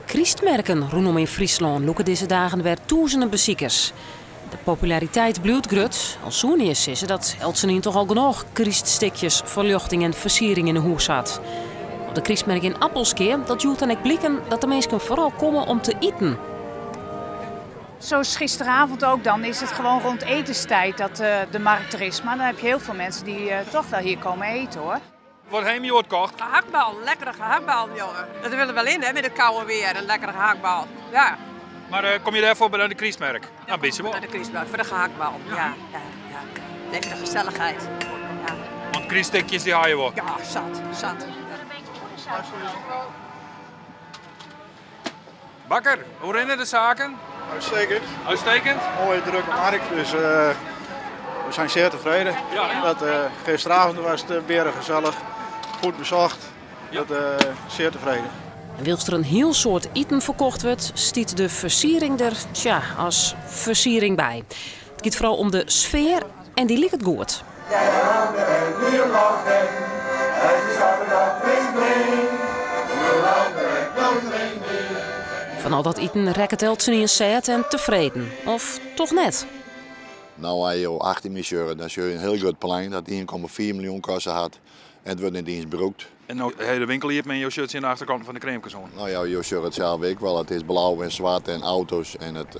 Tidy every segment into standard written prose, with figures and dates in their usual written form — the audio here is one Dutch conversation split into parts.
Christmerken rondom in Friesland loeken deze dagen weer duizenden bezoekers. De populariteit blijft groot. Al zo'n is ze dat Eltsenien toch al genoeg Christstikjes, verluchting en versiering in de hoes had. Op de Christmerk in Appelskeer dat doet dan ik blikken dat de mensen vooral komen om te eten. Zoals gisteravond ook, dan is het gewoon rond etenstijd dat de markt er is. Maar dan heb je heel veel mensen die toch wel hier komen eten, hoor. Wat heb je gekocht? Gehaktbal, lekkere gehaktbal, jongen. Dat willen we wel in, hè, met het koude weer. Een lekkere gehaktbal. Ja. Maar kom je daarvoor bij de Christmerk? Ja, een beetje wel. bij de Christmerk, voor de gehaktbal. Ja. Lekkere gezelligheid. Ja. Want Christstikjes die haal je wel. Ja, zat. Bakker, hoe rennen de zaken? Uitstekend. Uitstekend. Mooie drukke markt, dus we zijn zeer tevreden. Ja. Gisteravond was het weer gezellig, goed bezocht, zeer tevreden. En wilst er een heel soort eten verkocht wordt, stiet de versiering er als versiering bij. Het gaat vooral om de sfeer en die ligt het goed. Van al dat eten rekt Eltsenien zet en tevreden. Of toch net? Nou, als je 18 miljoen, dan zul je een heel groot plein dat 1,4 miljoen kosten had. En het wordt in dienst gebruikt. En nou, de hele winkel hier met je shirts in de achterkant van de crèmekazon. Nou ja, je shirt zelf ook wel. Het is blauw en zwart en auto's en het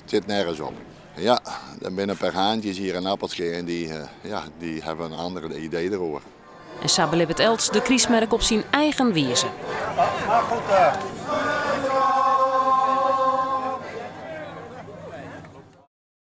zit nergens op. Ja, er binnen per haantjes hier in Appelskeer en die hebben een andere idee erover. En Sabelib het Elts de Christmerk op zijn eigen wijze. Maar goed,